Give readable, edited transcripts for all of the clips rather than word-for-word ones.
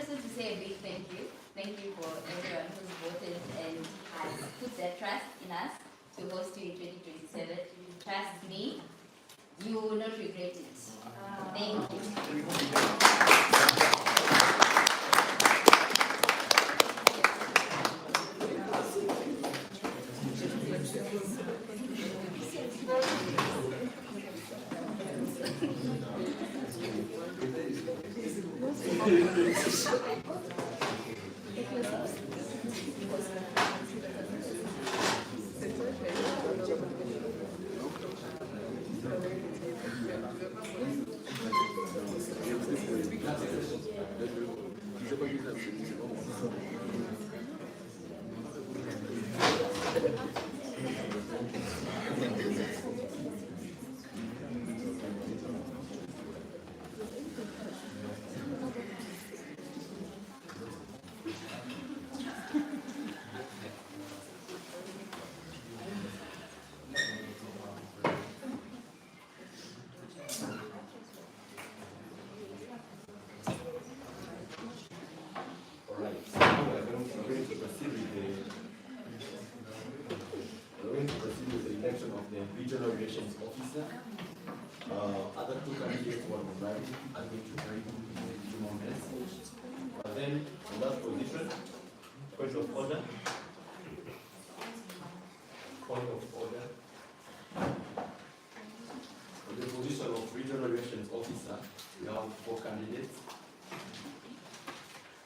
just want to say a big thank you. Thank you for everyone who's voted and has put their trust in us to host you in 2027. Trust me, you will not regret it. Thank you. Regional Relations Officer. Other two candidates were already are going to bring a few more minutes. Then, on that position, point of order. Point of order. On the position of Regional Relations Officer, we have 4 candidates.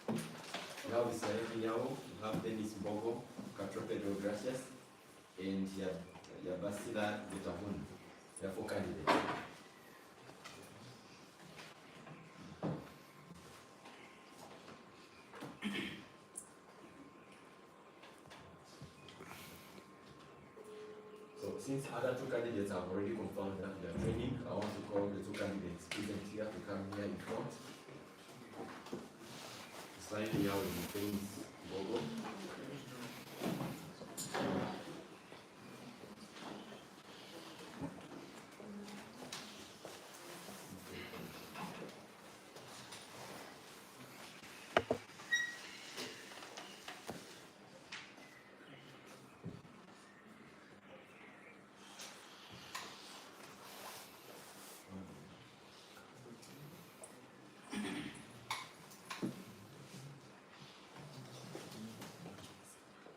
We have Israeli Yao, we have Dennis Bogo, Catropedo Gracias, and Yabasila Betahun. There are 4 candidates. So since other 2 candidates have already confirmed that they are training, I want to call the 2 candidates present here to come here in front. Slightly here with Dennis Bogo.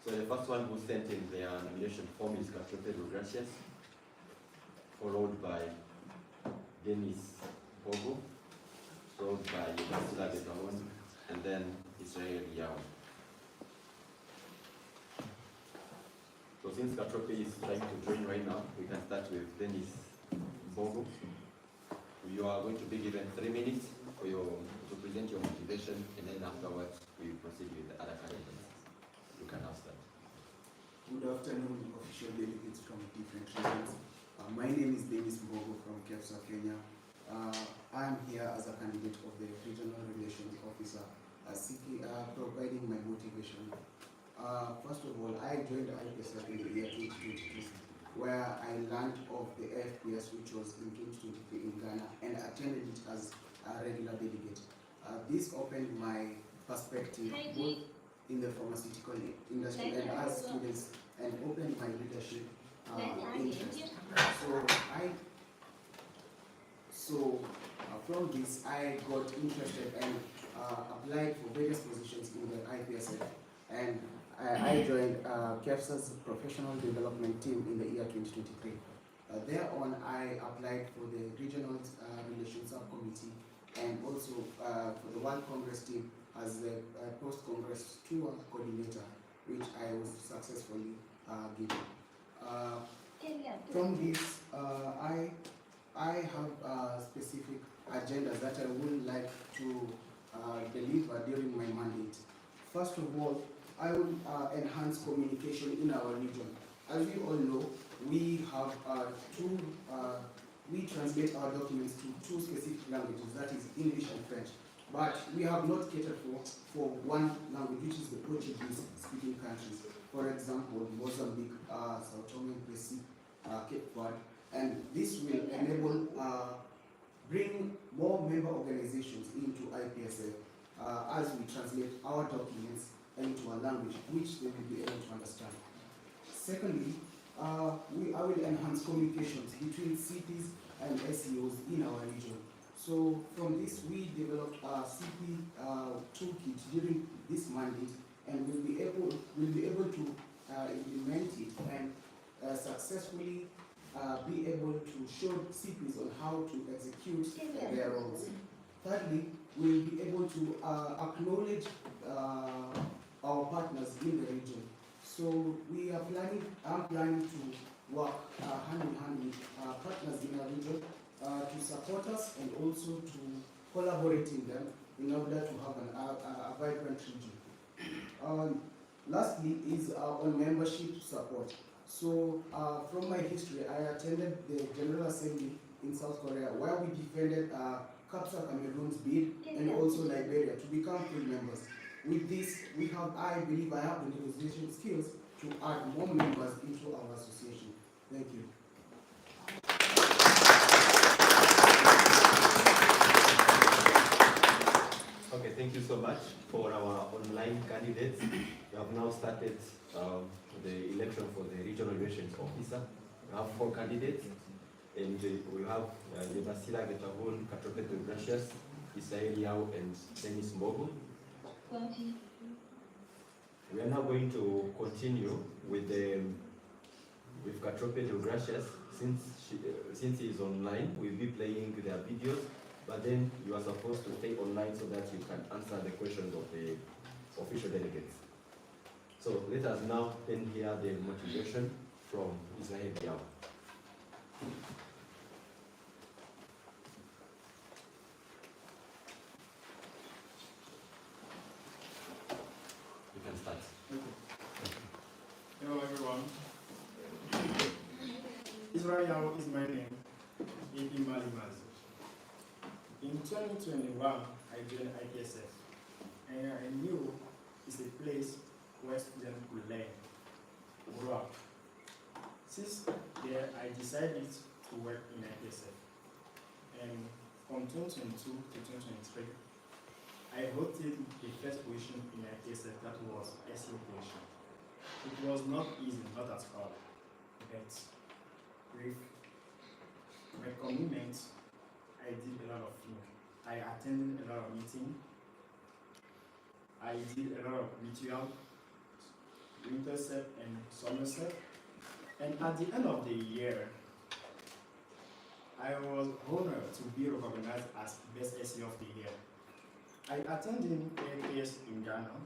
So the first one who sent in their nomination form is Catropedo Gracias, followed by Dennis Bogo, followed by Yabasila Betahun, and then Israel Yao. So since Catrope is trying to join right now, we can start with Dennis Bogo. You are going to be given 3 minutes to present your motivation, and then afterwards we proceed with the other candidates. You can now start. Good afternoon, official delegates from different regions. My name is Dennis Mbogo from IPSF, Kenya. I am here as a candidate of the Regional Relations Officer, providing my motivation. First of all, I joined the IPSF in the year 2023, where I learned of the FPS, which was in 2023 in Ghana, and attended it as a regular delegate. This opened my perspective both in the pharmaceutical industry and as students, and opened my leadership interest. From this, I got interested and applied for various positions in the IPSF, and I joined KEFSA's professional development team in the year 2023. Thereon, I applied for the Regional Relations Subcommittee and also for the World Congress team as the post-Congress tour coordinator, which I was successfully given. From this, I have specific agendas that I would like to deliver during my mandate. First of all, I will enhance communication in our region. As we all know, we have we translate our documents to 2 specific languages, that is English and French. But we have not catered for one language, which is the Portuguese-speaking countries. For example, Mozambique, Sao Tome and Principe, Cape Verde, and this will enable bring more member organizations into IPSF. as we translate our documents into a language which they will be able to understand. Secondly, I will enhance communications between cities and SEOs in our region. So from this, we developed a CP toolkit during this mandate, and we'll be able to implement it and successfully be able to show CPs on how to execute their roles. Thirdly, we'll be able to acknowledge our partners in the region. So I'm planning to work hand in hand with partners in our region to support us and also to collaborate in them in order to have a vibrant region. Lastly is on membership support. So from my history, I attended the General Assembly in South Korea where we defended CAPSA Cameroon's bid and also Liberia to become full members. With this, I believe I have the negotiation skills to add more members into our association. Thank you. Okay, thank you so much for our online candidates. We have now started the election for the regional relations officer. We have 4 candidates, and we have Yebasila Getavon, Katropeto Gracious, Isael Yao, and Dennis Mbogo. We are now going to continue with Katropeto Gracious. Since he is online, we'll be playing their videos, but then you are supposed to stay online so that you can answer the questions of the official delegates. So let us now then hear the motivation from Israel Yao. You can start. Hello everyone. Israel Yao is my name. AP Malimazi. In 2021, I joined IPSF, and I knew it's a place where students could learn, grow up. Since there, I decided to work in IPSF, and from 2022 to 2023, I voted the first position in IPSF, that was SEO position. It was not easy, not at all, but with my commitment, I did a lot of things. I attended a lot of meetings. I did a lot of ritual, intercept and Somerset. And at the end of the year, I was honored to be recognized as Best SEO of the Year. I attended APS in Ghana.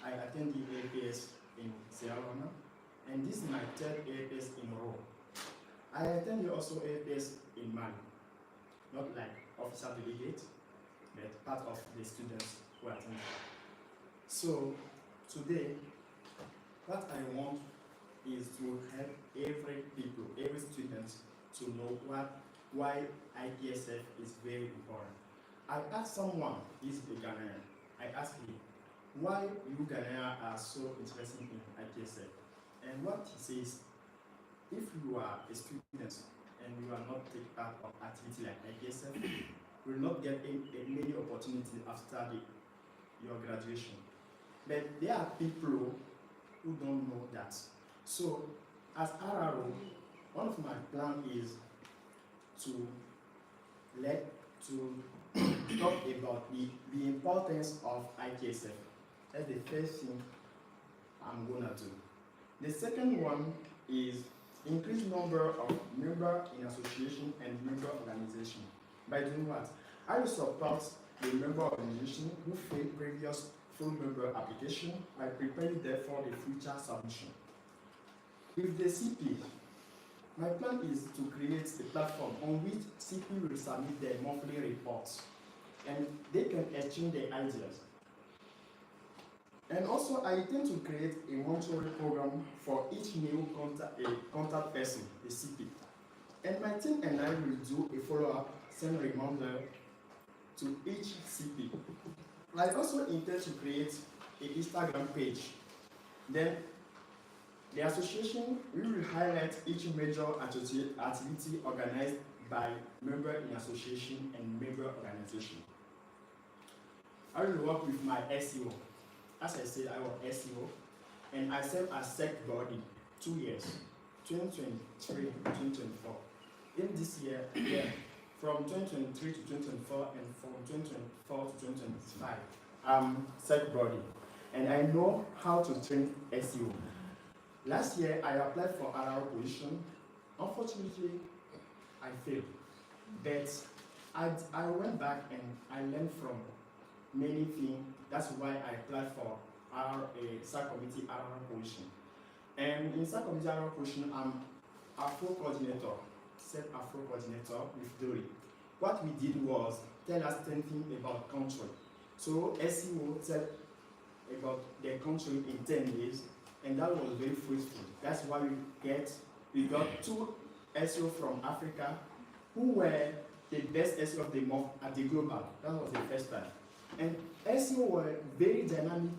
I attended APS in Sierra Leone. And this is my 3rd APS in a row. I attended also APS in Mali. Not like officer delegate, but part of the students who attended. So today, what I want is to help every student to know why IPSF is very important. I asked someone, he's a Ghanaian, I asked him, why you Ghanaians are so interested in IPSF? And what he says, if you are a student and you are not taking part of activity like IPSF, you will not get many opportunities after your graduation. But there are people who don't know that. So, as RRO, one of my plans is to talk about the importance of IPSF. That's the first thing I'm gonna do. The second one is increase number of members in association and member organization. By doing what? I will support the member organization who failed previous full member application by preparing them for the future submission. With the CP, my plan is to create a platform on which CP will submit their monthly reports and they can exchange their ideas. And also, I intend to create a monitoring program for each new contact person, the CP. And my team and I will do a follow-up, send reminder to each CP. I also intend to create an Instagram page. Then, the association will highlight each major activity organized by member in association and member organization. I will work with my SEO. As I said, I was SEO, and I served as SEC body 2 years, 2023 to 2024. In this year, from 2023 to 2024 and from 2024 to 2025, I'm SEC body, and I know how to train SEO. Last year, I applied for RR position. Unfortunately, I failed, but I went back and I learned from many things. That's why I applied for SAC committee RR position. And in SAC committee RR position, I'm Afro coordinator, set Afro coordinator with Dory. What we did was tell us 10 things about country. So SEO tell about the country in 10 years, and that was very fruitful. That's why we got 2 SEO from Africa who were the best SEO of the month at the global. That was the first time. And SEO were very dynamic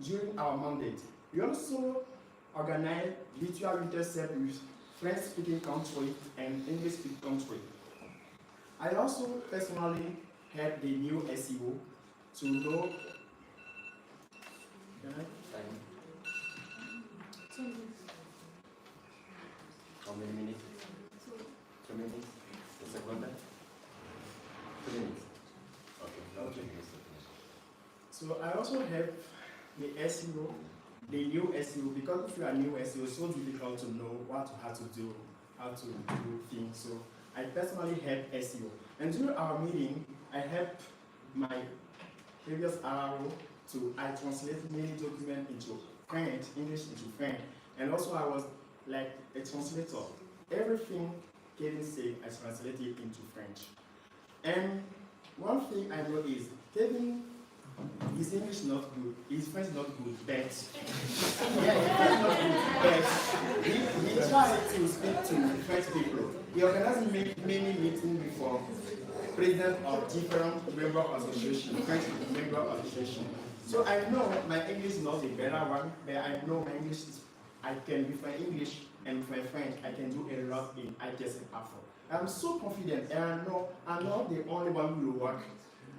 during our mandate. We also organized virtual intercept with French-speaking country and English-speaking country. I also personally helped the new SEO to know. How many minutes? 2 minutes? The second time? 2 minutes. Okay. So I also help the SEO, the new SEO, because if you are new SEO, it's so difficult to know how to do things. So I personally help SEO. And during our meeting, I helped my previous RO I translate many documents into French, English into French, and also I was like a translator. Everything Kevin said, I translated into French. And one thing I know is Kevin, his English not good, his French not good, but he tried to speak to French people. He organized many meetings before president of different member associations, French member association. So I know my English is not a better one, but I know my English I can, with my English and with my French, I can do a lot in IPSF Afro. I'm so confident, and I know I'm not the only one who will work.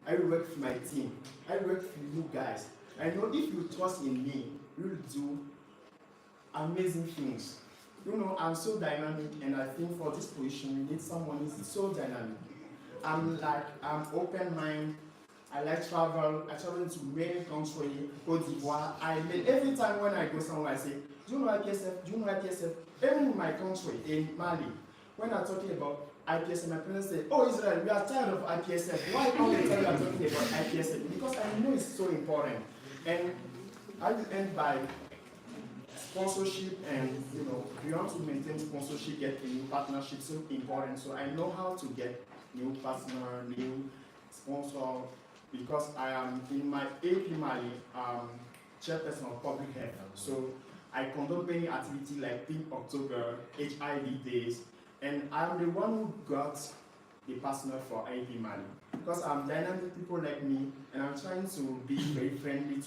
I will work with my team. I work with you guys. I know if you trust in me, you will do amazing things. You know, I'm so dynamic, and I think for this position, we need someone who is so dynamic. I'm open-minded. I like travel. I travel to many countries, Cote d'Ivoire. Every time when I go somewhere, I say, do you know IPSF? Do you know IPSF? Even in my country, in Mali, when I'm talking about IPSF, my parents say, oh, Israel, we are tired of IPSF. Why all the time you are talking about IPSF? Because I know it's so important. And I will end by sponsorship, and we want to maintain sponsorship, get a new partnership, so important. So I know how to get new partner, new sponsor, because I am in my AP Mali, chairperson of public health. So I conduct many activities like Pink October, HIV days, and I'm the one who got the partner for AP Mali. Because I'm dynamic people like me, and I'm trying to be very friendly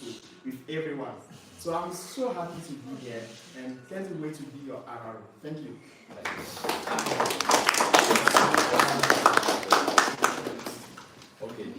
with everyone. So I'm so happy to be here, and can't wait to be your RRO. Thank you. Okay.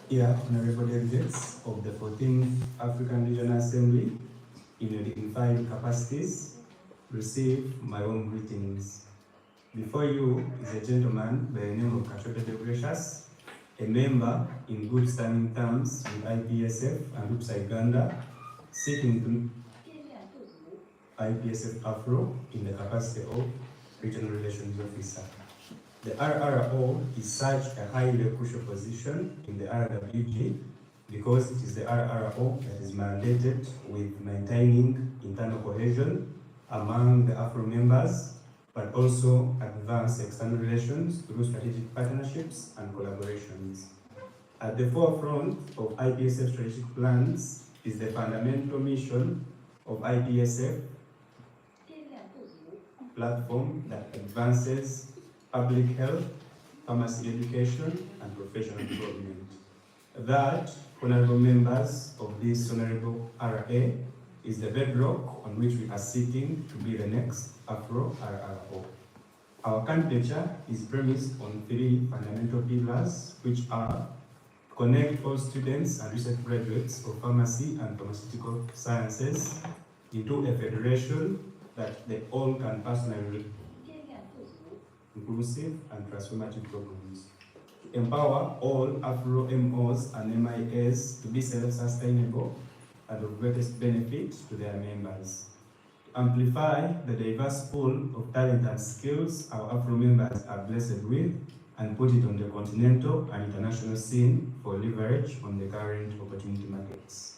Here, honorable delegates of the 14th African Regional Assembly in your dignified capacities, receive my warm greetings. Before you is a gentleman by the name of Kashote de Gracious, a member in good standing terms with IPSF and UPSA Uganda, seeking to IPSF Afro in the capacity of Regional Relations Officer. The RRO is such a highly crucial position in the RWG because it is the RRO that is mandated with maintaining internal cohesion among the Afro members, but also advance external relations through strategic partnerships and collaborations. At the forefront of IPSF strategic plans is the fundamental mission of IPSF platform that advances public health, pharmacy education, and professional development. That, honorable members of this honorable RA, is the bedrock on which we are seeking to be the next Afro RRO. Our candidature is premised on three fundamental pillars, which are connect all students and research graduates of pharmacy and pharmaceutical sciences into a federation that they all can personally inclusive and transformative programs. To empower all Afro MOs and MIAs to be self-sustainable and of greatest benefit to their members. To amplify the diverse pool of talent and skills our Afro members are blessed with and put it on the continental and international scene for leverage on the current opportunity markets.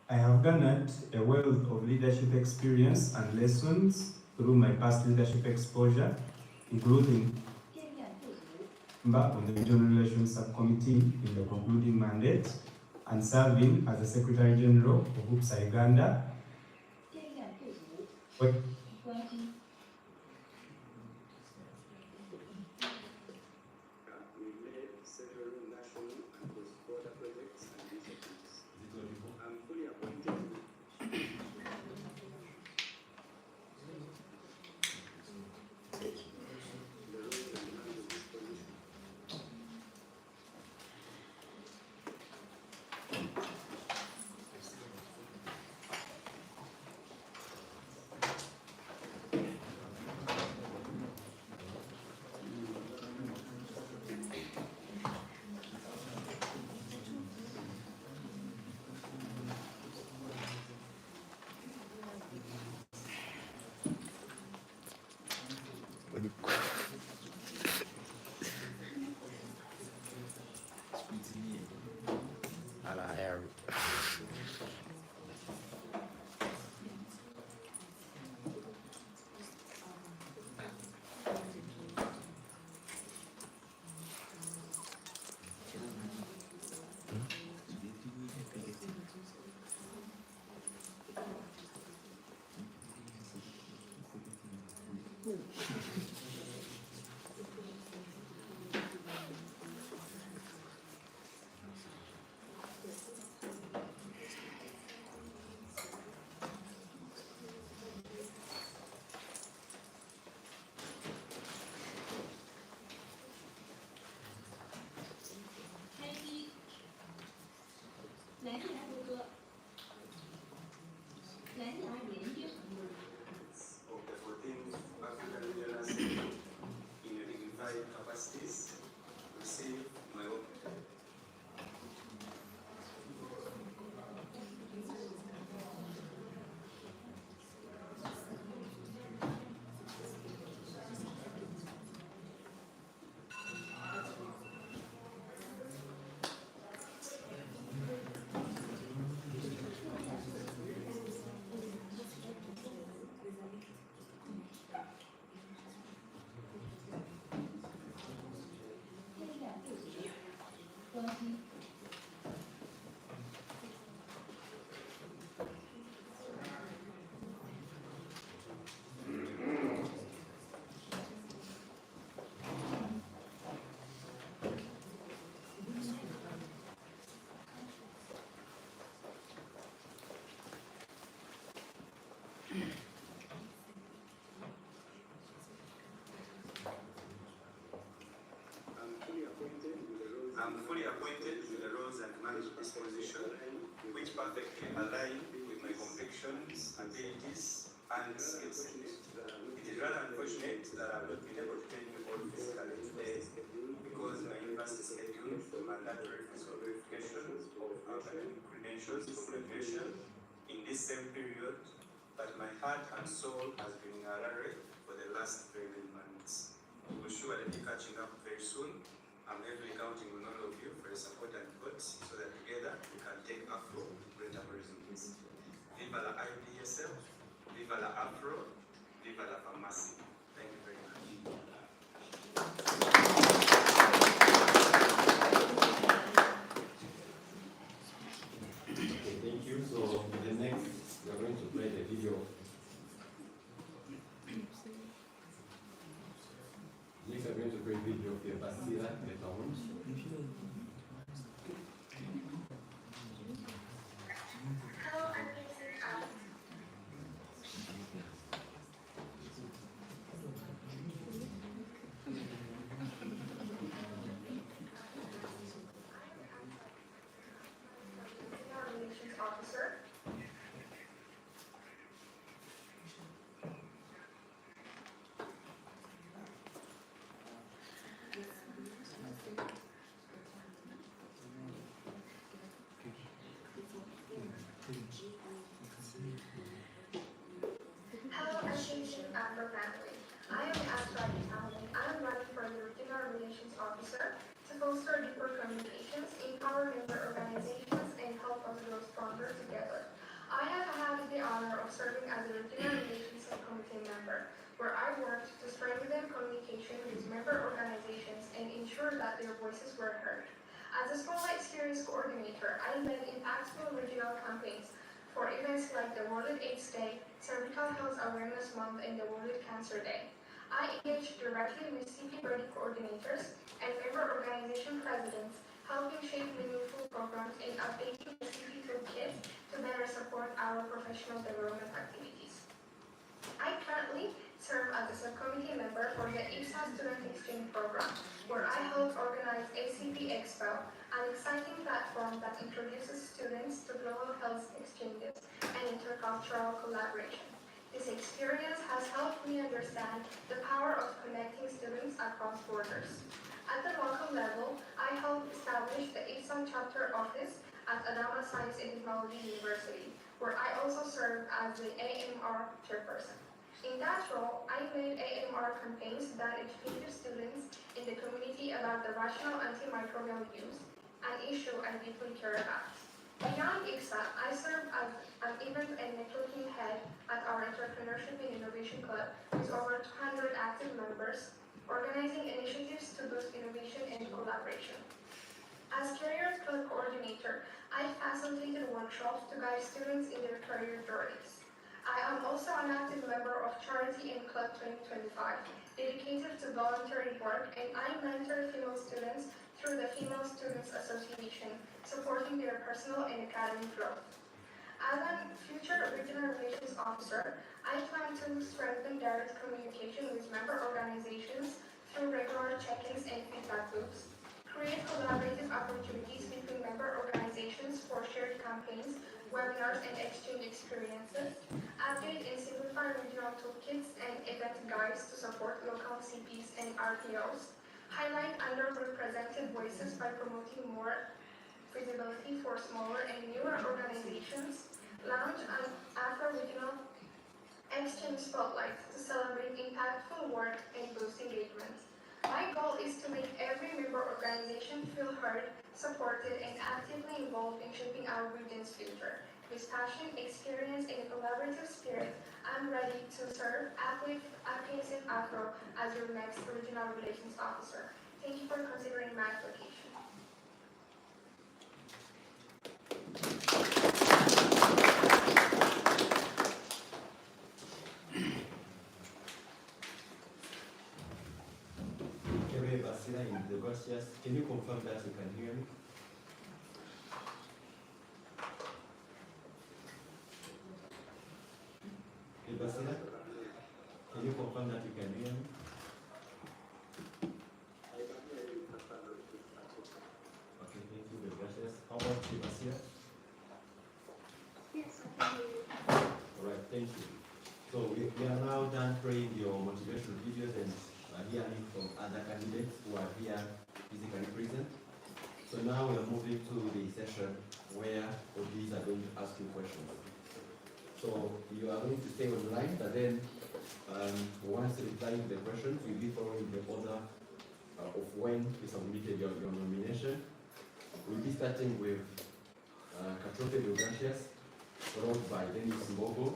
I have garnered a wealth of leadership experience and lessons through my past leadership exposure, including on the Regional Relations Subcommittee in the concluding mandate and serving as the Secretary General of UPSA Uganda. Of the 14th African Regional Assembly in your dignified capacities, receive my oath. I'm fully appointed with the roles and managed disposition, which perfectly align with my convictions, abilities, and skill set. It is rather unfortunate that I've not been able to tell you all physically today because my university schedule for mandatory physical verification of academic credentials for graduation in this same period, but my heart and soul has been in Harare for the last 3 months. We will surely be catching up very soon. I'm heavily counting on all of you for your support and votes so that together we can take Afro to greater horizons. Viva la IPSF, viva la Afro, viva la pharmacy. Thank you very much. Okay, thank you. So the next, we are going to play the video. Next, we are going to play a video of the Basira Metahomes. Hello, I'm Vincent. Relations Officer. Hello, Association Afro family. I am Asra Italian. I am running for the Regional Relations Officer to foster deeper communications, empower member organizations, and help us grow stronger together. I have had the honor of serving as a Regional Relations Subcommittee member, where I worked to strengthen communication with member organizations and ensure that their voices were heard. As a Spotlight Series coordinator, I led impactful regional campaigns for events like the World AIDS Day, Cervical Health Awareness Month, and the World Cancer Day. I engaged directly with CP-ready coordinators and member organization presidents, helping shape meaningful programs and updating the CP toolkit to better support our professional development activities. I currently serve as a subcommittee member for the IPSF Student Exchange Program, where I help organize ACP Expo, an exciting platform that introduces students to global health exchanges and intercultural collaboration. This experience has helped me understand the power of connecting students across borders. At the local level, I helped establish the IPSF chapter office at Adama Science and Technology University, where I also serve as the AMR chairperson. In that role, I led AMR campaigns that educated students in the community about the rational antimicrobial use, an issue I deeply care about. Beyond IPSA, I serve as an event and networking head at our Entrepreneurship and Innovation Club with over 200 active members, organizing initiatives to boost innovation and collaboration. As Career Club coordinator, I facilitated workshops to guide students in their career journeys. I am also an active member of Charity in Club 2025, dedicated to voluntary work, and I mentor female students through the Female Students Association, supporting their personal and academic growth. As a future Regional Relations Officer, I plan to strengthen direct communication with member organizations through regular check-ins and feedback loops, create collaborative opportunities between member organizations for shared campaigns, webinars, and exchange experiences, update and simplify regional toolkits and event guides to support local CPs and RPOs, highlight underrepresented voices by promoting more visibility for smaller and newer organizations, launch an Afro-regional exchange spotlight to celebrate impactful work and boost engagement. My goal is to make every member organization feel heard, supported, and actively involved in shaping our region's future. With passion, experience, and a collaborative spirit, I'm ready to serve IPSF Afro as your next Regional Relations Officer. Thank you for considering my application. Okay, Basira in the Gorsias, can you confirm that you can hear me? Hey, Basira, can you confirm that you can hear me? Okay, thank you, Gracias. How about you, Basira? Yes, I can hear you. Alright, thank you. So we are now done playing your motivational videos and hearing from other candidates who are here physically present. So now we are moving to the session where ODs are going to ask you questions. So you are going to stay online, but then Once replying the questions, you'll be following the order of when you submitted your nomination. We'll be starting with Katrope Deogratius, followed by Dennis Mbogo,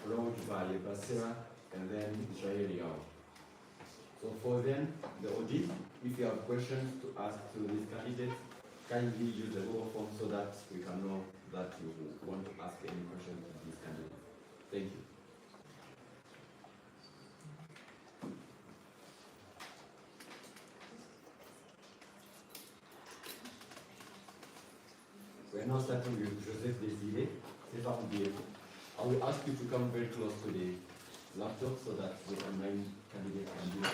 followed by Basira, and then Israel Yao. So for them, the audit, if you have questions to ask to these candidates, kindly use the Google form so that we can know that you want to ask any questions to these candidates. Thank you. We're now starting with Joseph Desile. I will ask you to come very close to the laptop so that the online candidate can do that.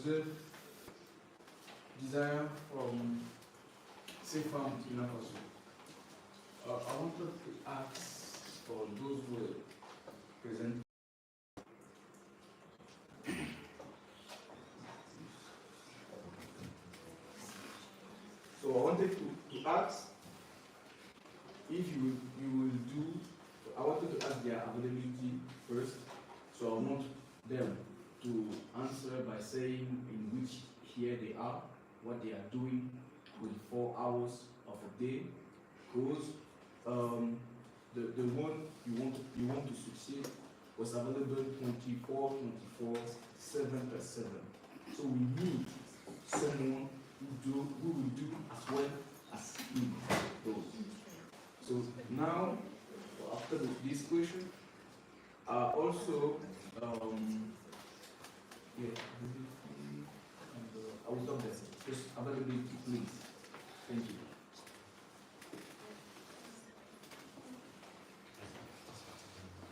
Joseph Desire from Safe Farm in Akasu. I wanted to ask for those who were present. So I wanted to ask if you will do. I wanted to ask their availability first. So I want them to answer by saying in which year they are, what they are doing with 4 hours of a day. Because the one you want to succeed was available 24, 7/7. So we need someone who will do as well as he does. So now, after this question, also I will stop there. Just availability, please. Thank you.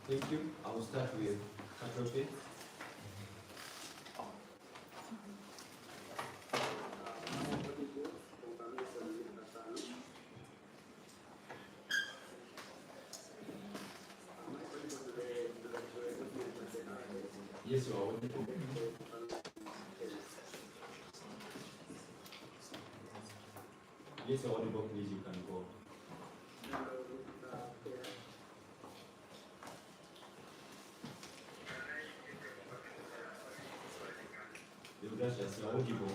Thank you. I will start with Katrope. Yes, you are audible. Yes, you are audible, please, you can go. Gracias, you are audible.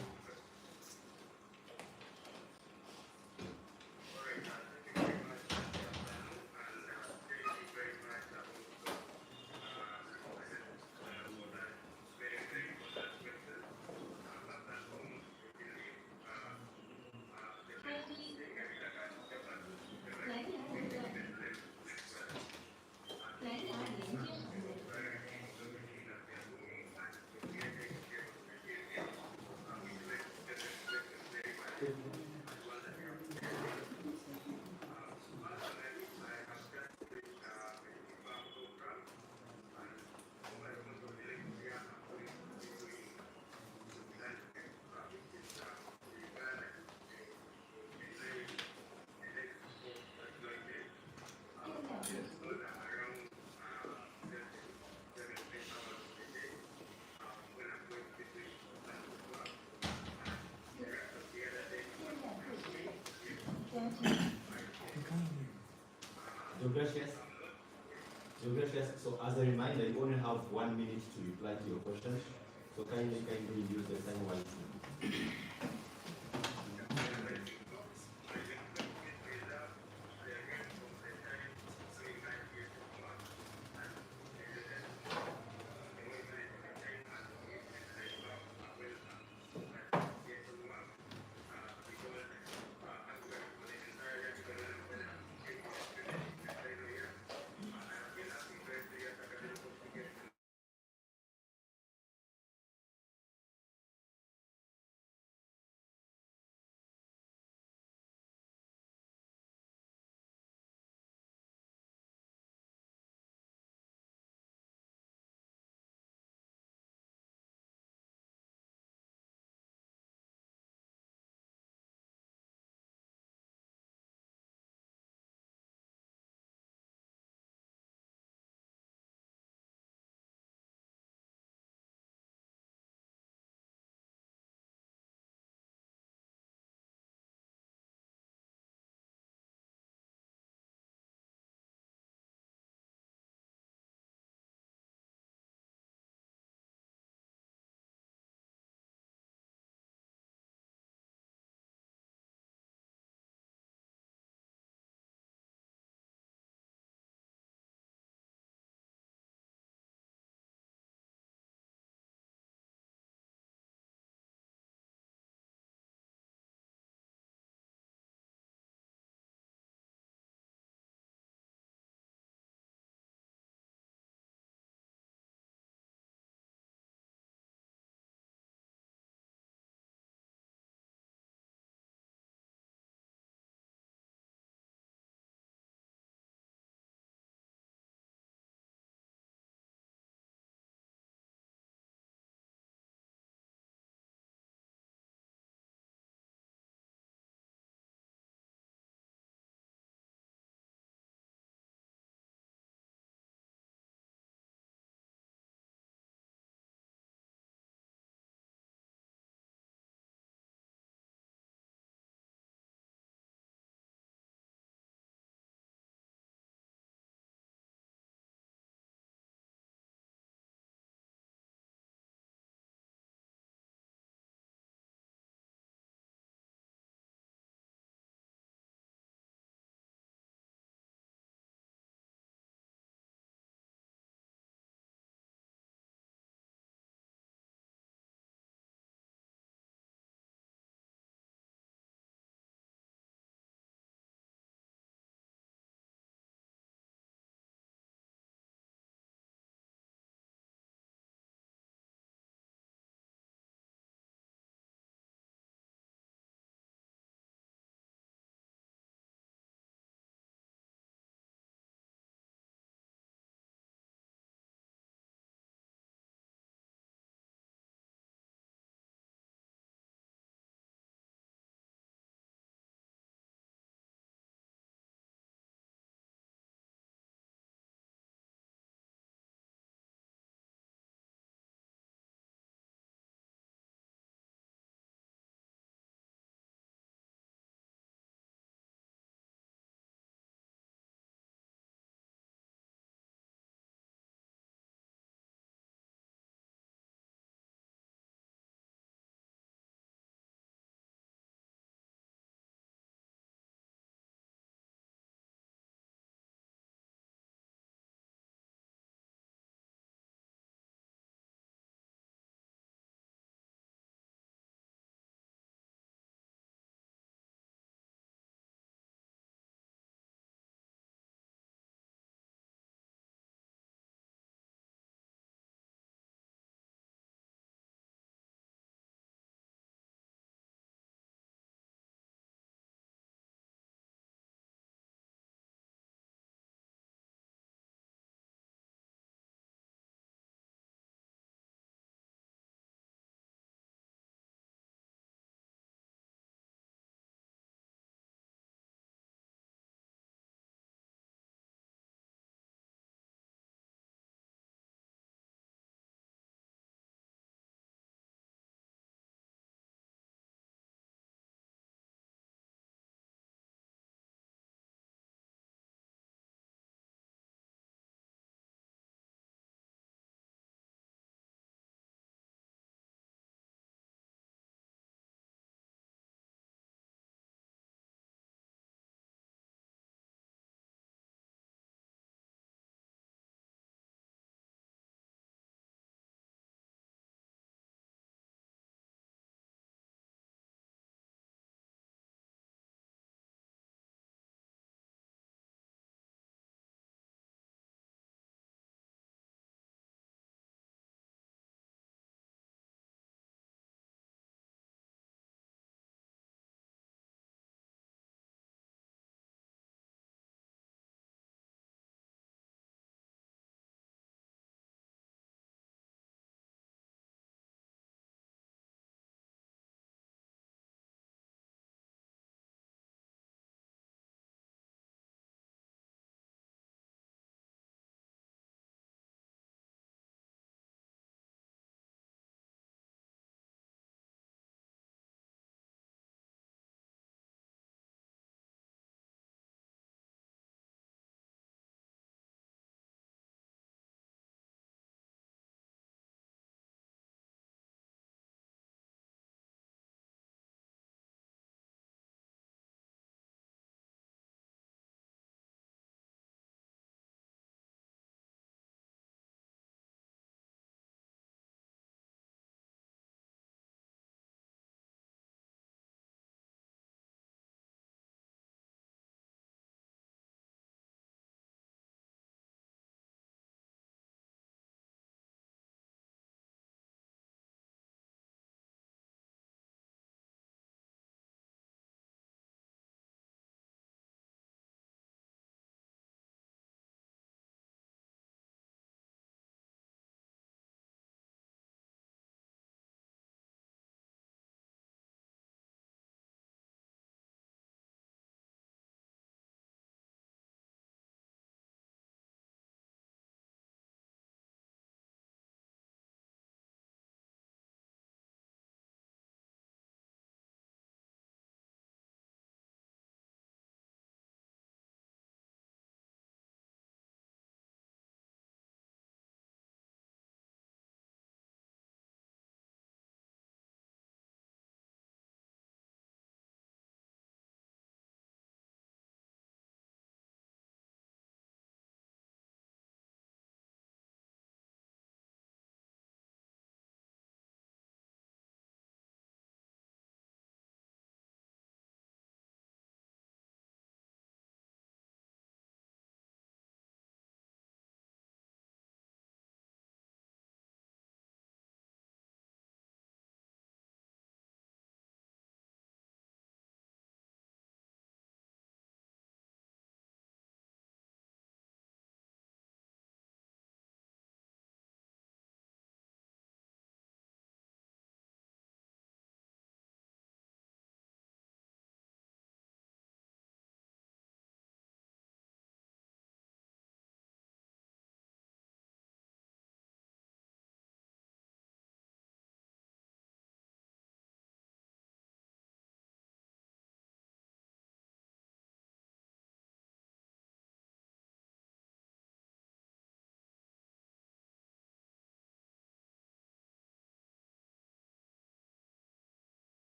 Gracias. So as a reminder, you only have 1 minute to reply to your questions. So kindly use the time wisely.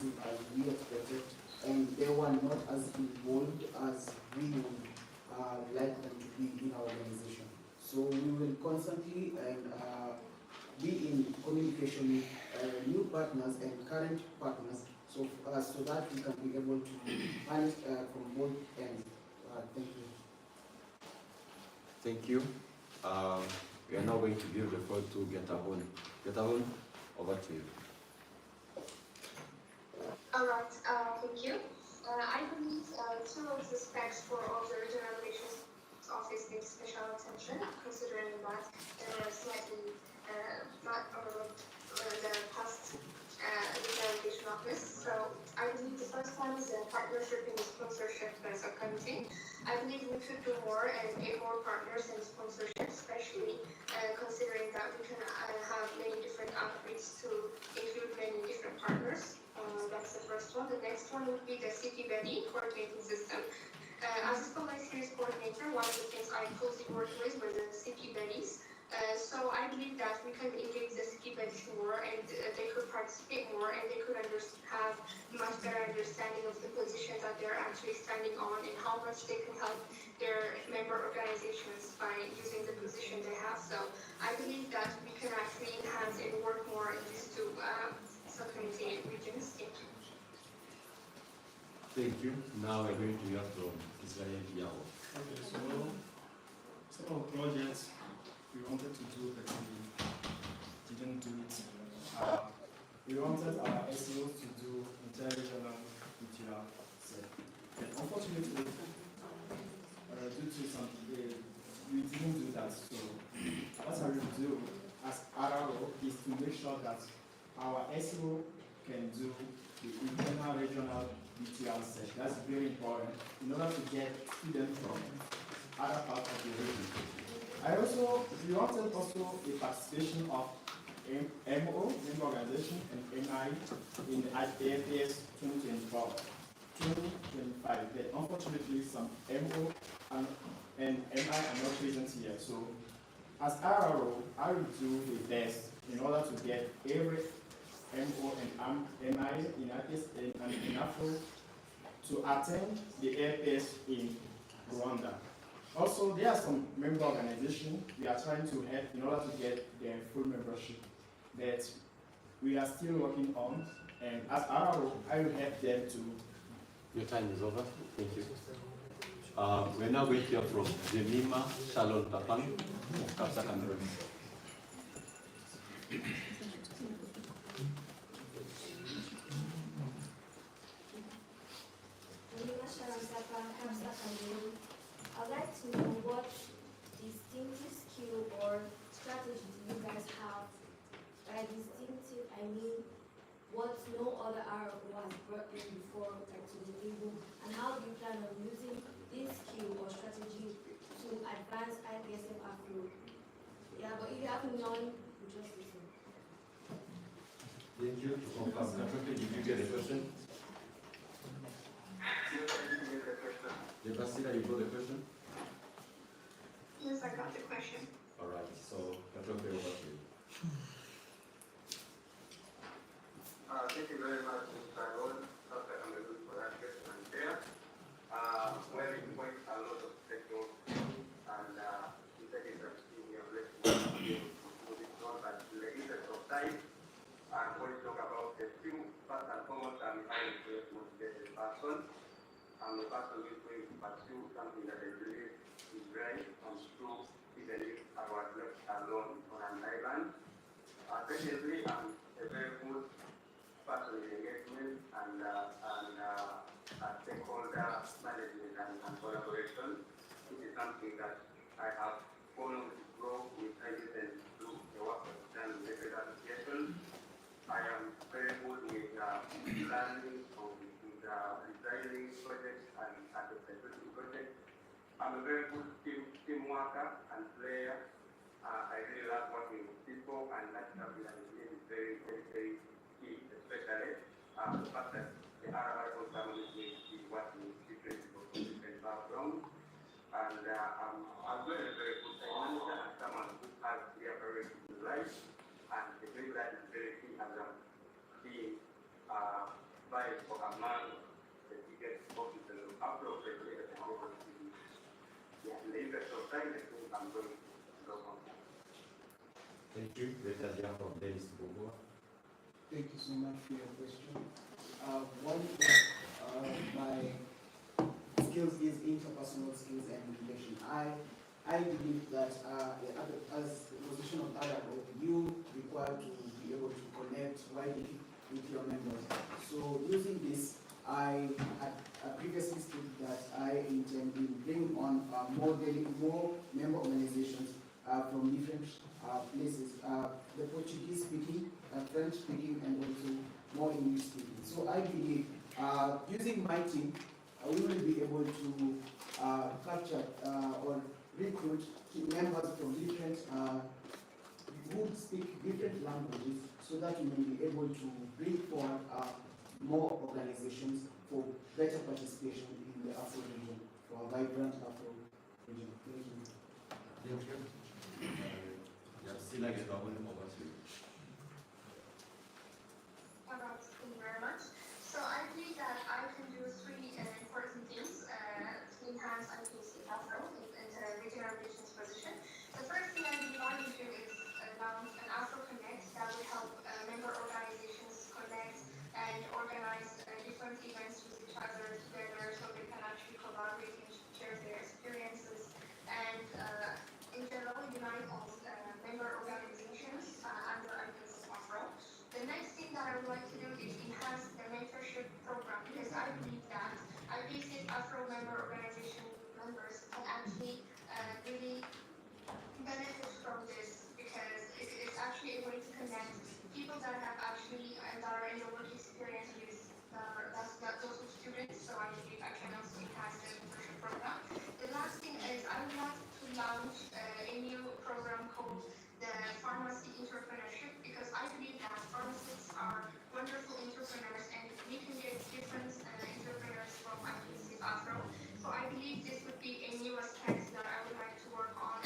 as we expected, and they were not as involved as we would like them to be in our organization. So we will constantly and be in communication with new partners and current partners, so that we can be able to manage from both ends. Thank you. Thank you. We are now going to give the floor to Getahun. Getahun, over to you. Alright, thank you. I believe two of the specs for all the regional relations office need special attention, considering that they were slightly not overlooked in the past regional relation office. So I believe the first one is the partnership and sponsorship as a committee. I believe we could do more and get more partners and sponsorship, especially considering that we can have many different outreach to include many different partners. That's the first one. The next one would be the city buddy coordinating system. As a Spotlight Series coordinator, one of the things I closely work with were the city buddies. So I believe that we can engage the city buddies more, and they could participate more, and they could have much better understanding of the position that they're actually standing on and how much they can help their member organizations by using the position they have. So I believe that we can actually enhance and work more in these two subcommittee regions. Thank you. Thank you. Now we're going to hear from Israel Yao. Okay, so some of the projects we wanted to do, but we didn't do it. We wanted our SEOs to do inter-regional material set. But unfortunately, due to some delay, we didn't do that. So what I will do as RRO is to make sure that our SEO can do the internal regional BTL set. That's very important in order to get students from other parts of the region. We wanted also a participation of MO, member organization, and MI in the IPSF 2025. But unfortunately, some MO and MI are not present here. So as RRO, I will do the best in order to get every MO and MI in IPSF and in Afro to attend the APS in Rwanda. Also, there are some member organizations we are trying to help in order to get their full membership that we are still working on, and as RRO, I will help them to. Your time is over. Thank you. We're now going to hear from Jemima Shalom Tapang of Kapsa Cameroon. I'd like to know what distinctive skill or strategy do you guys have? By distinctive, I mean what no other RO has brought in before, like to the table, and how do you plan on using this skill or strategy to advance IPSF Afro? Yeah, but if you have none, you just listen. Thank you. To confirm, did you get the question? The Basila, you got the question? Yes, I got the question. All right. So, Katrope, over to you. Thank you very much, Mr. Lord, Dr. Amadou, for that question and share. Where you point a lot of technical and you said it's a senior lesson, but in the interest of time, I'm going to talk about the few first and foremost, I'm trying to motivate the person. I'm the person who is going to pursue something that I believe is right and true, even if I was left alone on an island. Secondly, I'm a very good person in engagement and stakeholder management and collaboration. This is something that I have followed to grow with evidence through the work I've done in the association. I am very good with planning, with designing projects and executing projects. I'm a very good team worker and player. I really love working with people, and that's something that I believe is very, very, very key, especially the fact that the RRO family is working with different people from different backgrounds. And I'm very, very good time manager and someone who has clear priorities in life, and the believe that is very key as a being technically, I'm going to go on. Thank you. Let us hear from Dennis Bobo. Thank you so much for your question. One of my skills is interpersonal skills and relation. I believe that as the position of adult, you require to be able to connect widely with your members. So using this, I had previously stated that I intend to bring on more member organizations from different places, the Portuguese speaking, French speaking, and also more English speaking. So I believe using my team, we will be able to capture or recruit members from different who speak different languages, so that we may be able to bring forward more organizations for better participation in the Afro region, for a vibrant Afro region. Thank you. Thank you. Thank you very much. So I believe that I can do three important things to enhance IPSF Afro in the regional relations position. The first thing I believe I will do is launch an Afro Connect that will help member organizations connect and organize different events with each other together, so they can actually collaborate and share their experiences and in general unite all member organizations under IPSF Afro. The next thing that I would like to do is enhance the mentorship program, because I believe that IPSF Afro member organization members can actually really benefit from this, because it is actually a way to connect people that have actually that are in the work experience with those of students. So I believe I can also enhance the mentorship program. The last thing is I would like to launch a new program called the pharmacy entrepreneurship, because I believe that pharmacists are wonderful entrepreneurs and we can get different entrepreneurs from IPSF Afro. So I believe this would be a new aspect that I would like to work on,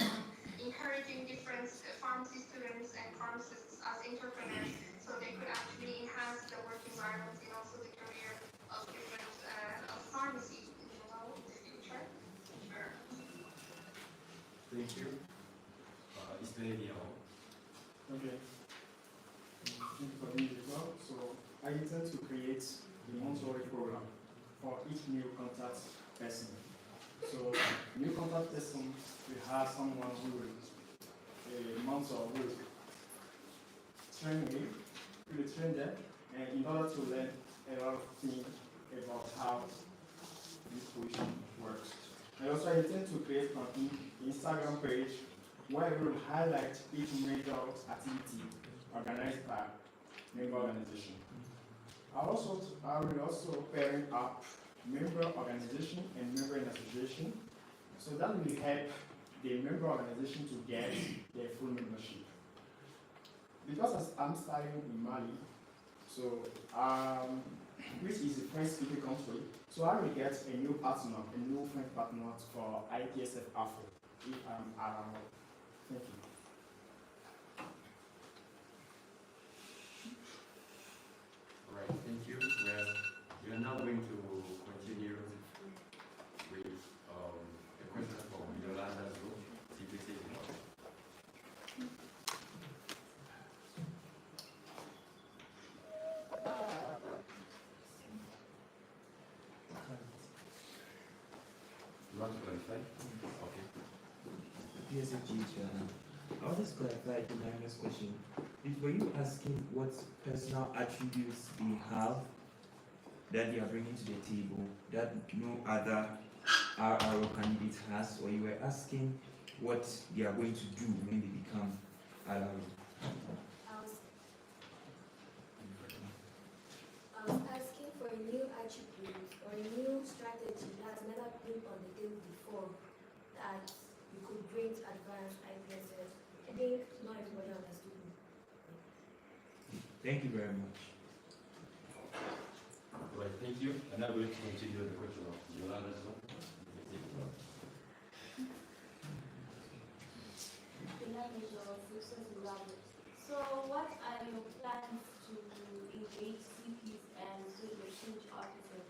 encouraging different pharmacy students and pharmacists as entrepreneurs, so they could actually enhance the work environment and also the career of different of pharmacy in general in the future. Sure. Thank you. Is there any Okay. Thank you for being as well. So I intend to create the Montessori program for each new contact person. So new contact person will have someone who will a mentor who will train me, who will train them, and in order to learn a lot of things about how this position works. I also intend to create an Instagram page where we will highlight each major activity organized by member organization. I will also parent up member organization and member in association, so that will help the member organization to get their full membership. Because I'm studying in Mali, so which is a French-speaking country, so I will get a new partner, a new French partner for IPSF Afro, if I'm around. Thank you. All right, thank you. We are now going to continue with a question from Yolanda Zhu, CPC. You want to clarify? Okay. PSF teacher, I want to clarify the previous question. Were you asking what personal attributes they have that they are bringing to the table that no other RRO candidate has, or you were asking what they are going to do when they become RRO? I was asking for a new attribute or a new strategy that has never been on the table before that you could bring to advance IPSF. I think not everybody understood me. Thank you very much. All right, thank you. And now we're going to continue the question of Yolanda Zhu. So what are your plans to engage CPs and social change officers?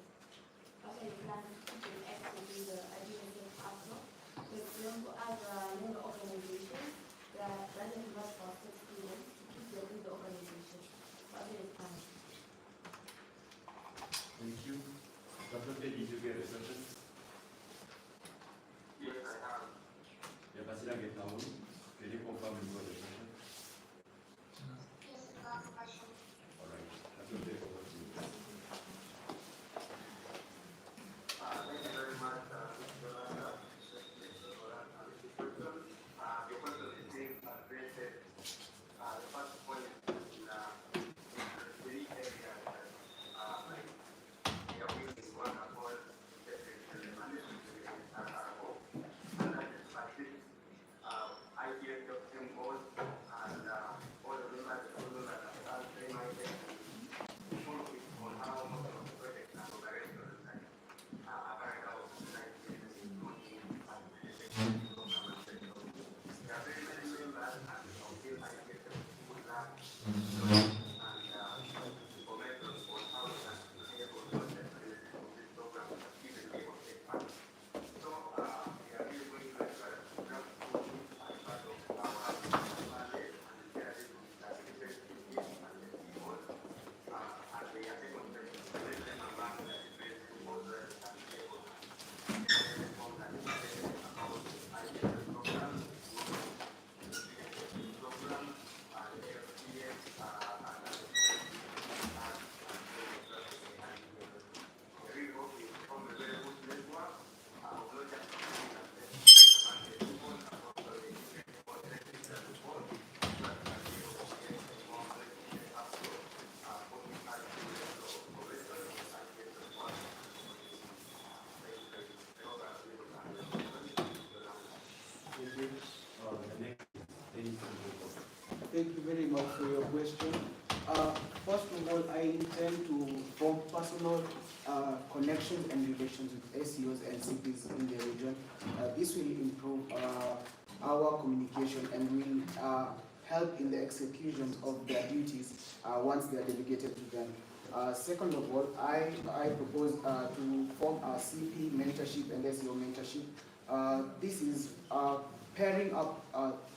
What are your plans to keep active in the IPSF Afro? Because also as a member organization that doesn't work for students to keep building the organization. What are your plans? Thank you. Dr. Did you get a question? Yes, I have. Yeah, Basila get now. Can you confirm you got the question? Yes, I have a question. All right. Dr. Did over to you. Thank you very much, Mr. Yolanda. Your question is being addressed. The first point is in very area that like we are willing to work upon the management and that is like this IPSF board and all the members that are very minded to focus on how most of the projects and operations and apparent there are very many members and still IPSF would like and information on how we can enable projects related to this program even able to take part. So we are really going to ensure that just as part of our mandate and the service that we take to give and the people and they are able to let them along that is based on Moses and able to inform that is about IPSF program, program and their experience and we hope we form a very good network of not just Thank you. The next is Dennis Mboko. Thank you very much for your question. First of all, I intend to form personal connections and relations with SEOs and CPs in the region. This will improve our communication and will help in the execution of their duties once they are delegated to them. Second of all, I propose to form a CP mentorship and SEO mentorship. This is pairing up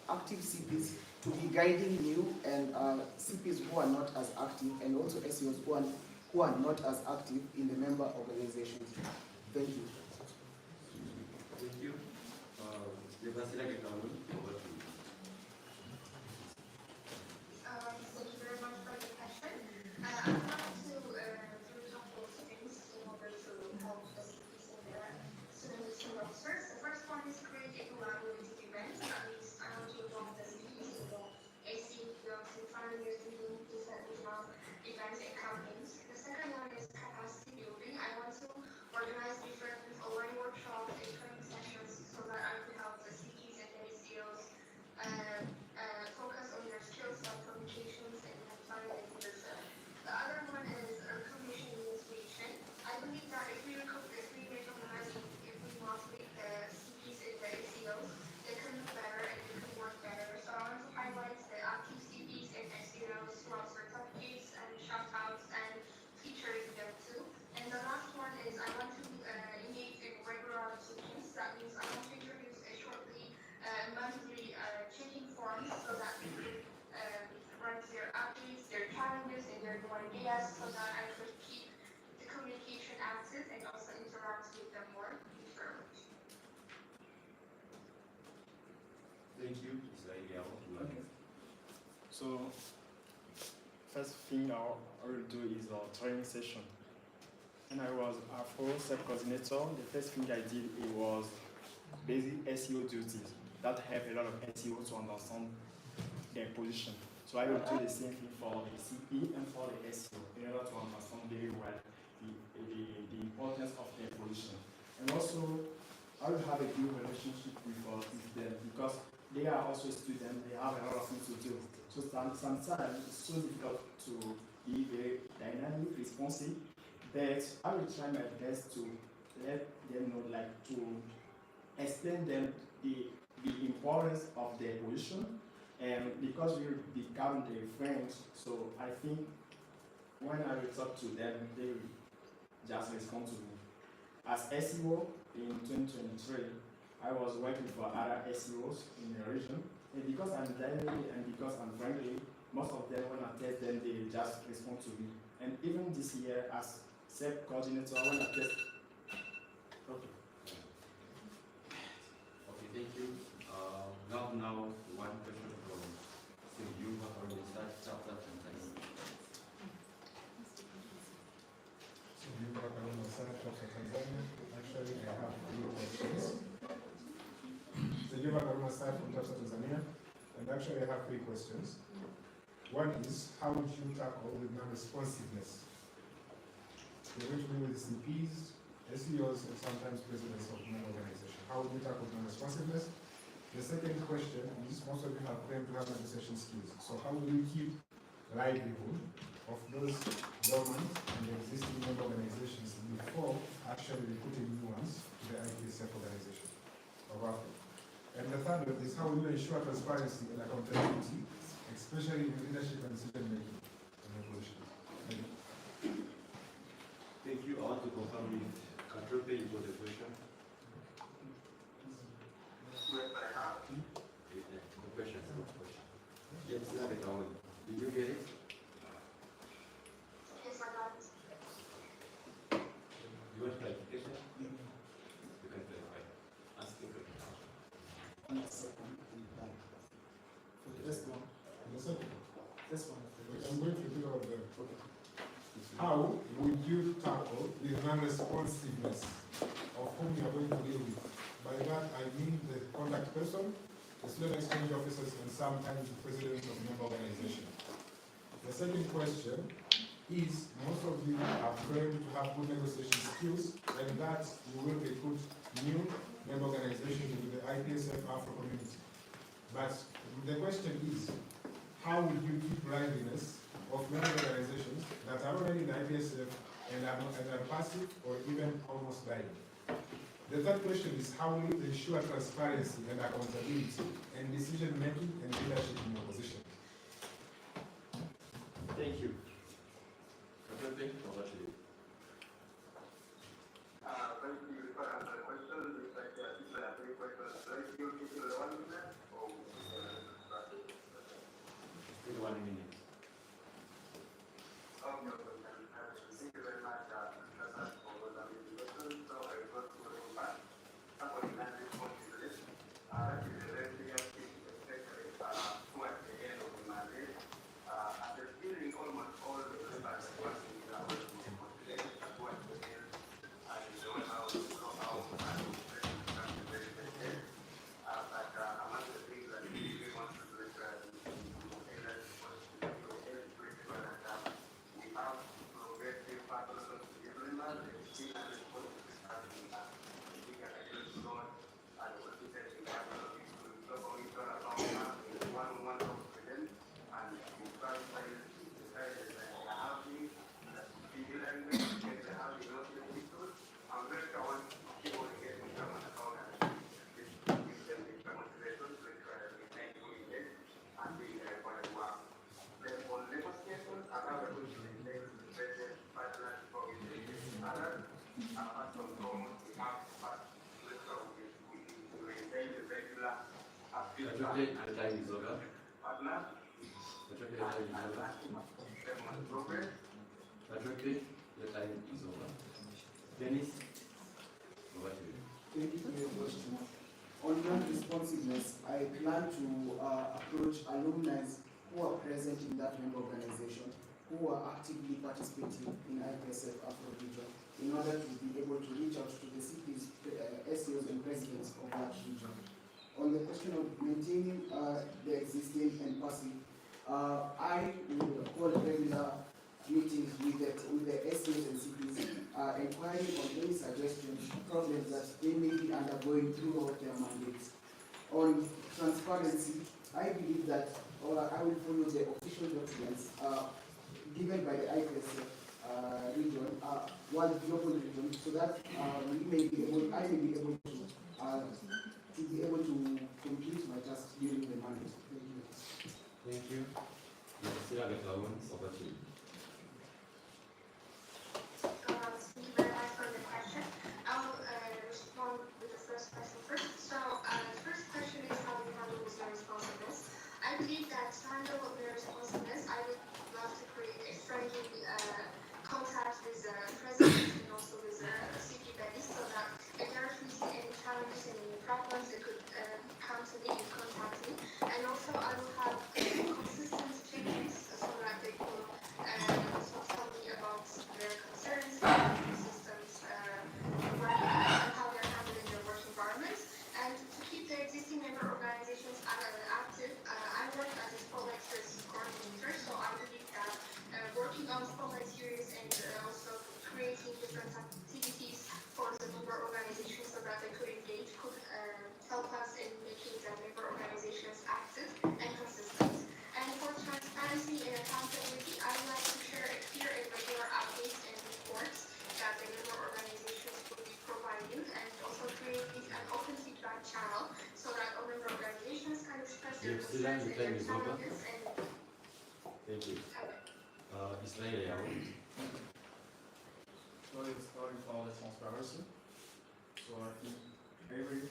active CPs to be guiding new and CPs who are not as active, and also SEOs who are not as active in the member organizations. Thank you. Thank you. Basila get now. Over to you. Thank you very much for the question. I would like to do a couple of things in order to help the CPs and their students and officers. The first one is create a collaborative event. That means I want to involve the CPs in the AC fields and founders in doing different regional events and campaigns. The second one is capacity building. I want to organize different online workshops and training sessions so that I can help the CPs and the ACOs focus on their skills like communications and planning and leadership. The other one is commission administration. I believe that if we recognize and if we motivate the CPs and the ACOs, they can do better and they can work better. So I want to highlight the active CPs and ACOs who have certificates and shout outs and featuring them too. And the last one is I want to engage in regular sessions. That means I want to introduce a shortly monthly checking forms so that people write their updates, their challenges, and their new ideas so that I could keep the communication active and also interact with them more. Thank you very much. Thank you. Israel. So, first thing I will do is a training session. When I was a self coordinator, the first thing I did it was basic SEO duties that help a lot of SEOs to understand their position. So I will do the same thing for the CP and for the SEO in order to understand very well the importance of their position. And also, I will have a good relationship with them because they are also students, they have a lot of things to do. So sometimes it's so difficult to be very dynamic, responsive, but I will try my best to let them know, like to explain them the importance of their position. And because we become their friends, so I think when I will talk to them, they will just respond to me. As SEO in 2023, I was working for other SEOs in the region, and because I'm dynamic and because I'm friendly, most of them, when I test them, they just respond to me. And even this year, as SEP coordinator, when I test. Okay. Okay, thank you. Now one question from you have already started chapter Tanzania. Actually, I have 3 questions. Sejuma Karuma Sar from Tafsa Tanzania, and actually I have 3 questions. One is, how would you tackle with non-responsiveness? You're going to be with CPs, SEOs, and sometimes presidents of member organizations. How would you tackle non-responsiveness? The second question is, most of you have claimed to have negotiation skills. So how will you keep livelihood of those dormant and existing member organizations before actually recruiting new ones to the IPSF organization of Africa? And the third one is, how will you ensure transparency and accountability, especially in leadership and decision making in the position? Thank you. Thank you. I want to confirm with Katrope you got the question. Yes, I have. The question is not question. Yes, did you get it? Yes, I got it. You want clarification? You can clarify. Ask the question. On the second and third. For the first one, The second, this one. I'm going to repeat all of them. How would you tackle the non-responsiveness of whom you are going to deal with? By that, I mean the contact person, the student exchange officers, and sometimes the president of member organization. The second question is, most of you are trained to have good negotiation skills, and that you will recruit new member organizations into the IPSF Afro community. But the question is, how will you keep liveliness of member organizations that are already in the IPSF and are passive or even almost dying? The third question is, how will you ensure transparency and accountability in decision making and leadership in your position? Thank you. Katrope, over to you. Thank you for answering the question. It's like, these are 3 questions. Like, you keep the 1 minute or Still 1 minute. okay, thank you very much. That's for those amazing questions. So I will go to the back. Somebody can respond to this. That is a very clear thing, especially towards the end of the mandate. After filling almost all the papers that was in the working towards the end, and the one how to go out and very but among the things that we really want to do is we have progressive partners of the government, still and responsible starting we can actually not and what we said in the government is to talk only about one-on-one talk with them and to try to decide that they are happy, that feel language, get the happy not to be good. I'm very sure once people get in common account and this gives them the motivation to try to make it and being there for the work. Then on negotiations, another good thing is the president partners for others, apart from almost we have but we maintain the regular Katrope, the time is over. partner Katrope, the time is over. progress. Katrope, the time is over. Dennis, over to you. Thank you for your question. On non-responsiveness, I plan to approach alumni who are present in that member organization, who are actively participating in IPSF Afro region, in order to be able to reach out to the CPs, SEOs, and presidents of that region. On the question of maintaining the existing and passive, I will hold regular meetings with the SEOs and CPs, inquiring on any suggestions, problems that they may be undergoing throughout their mandates. On transparency, I believe that I will follow the official documents given by the IPSF region, one global region, so that I may be able to complete my task during the mandate. Thank you. Thank you. Yasira Gataun, over to you. Thank you very much for the question. I will respond with the first question first. So Yabasira, your time is over. Thank you. Israel Yao. Sorry for the transparency. So I think every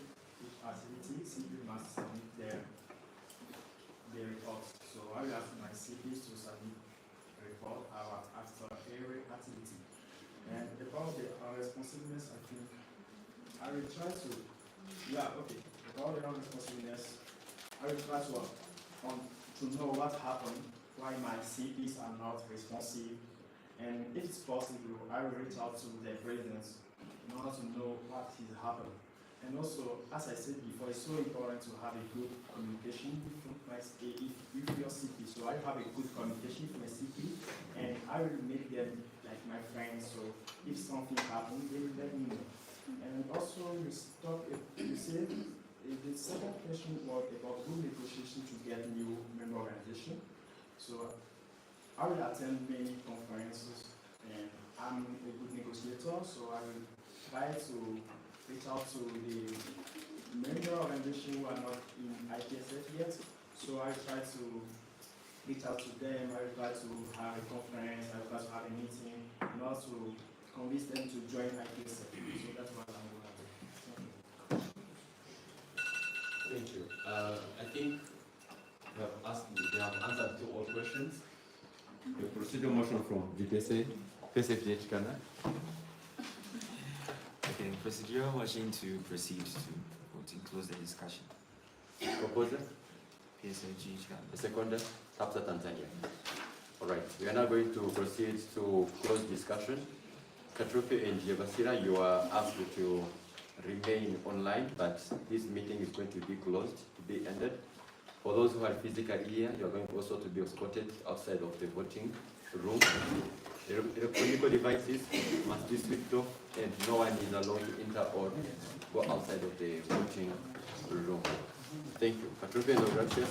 activity simply must submit their reports. So I will ask my CPs to submit a report after every activity. And about the responsiveness, I think I will try to, about the responsiveness, I will try to know what happened, why my CPs are not responsive, and if it's possible, I will reach out to the presidents in order to know what is happening. And also, as I said before, it's so important to have a good communication with your CP. So I have a good communication with my CP, and I will make them like my friends. So if something happens, they will let me know. And also, you said the second question was about good negotiation to get new member organization. So I will attend many conferences, and I'm a good negotiator. So I will try to reach out to the member organization who are not in IPSF yet. So I try to reach out to them, I try to have a conference, I try to have a meeting, and also convince them to join IPSF. So that's what I'm going to do. Thank you. I think they have answered to all questions. The procedural motion from VPSA, PSFGH Ghana. Okay, procedural motion to proceed to vote and close the discussion. Proposer? PSFG Ghana. The seconder? Tapsa Tanzania. All right, we are now going to proceed to close discussion. Katrope and Yabasira, you are asked to remain online, but this meeting is going to be closed, to be ended. For those who are physically here, you are going also to be escorted outside of the voting room. The electronic devices must be switched off, and no one is allowed to enter or go outside of the voting room. Thank you. Katrope, no gracias.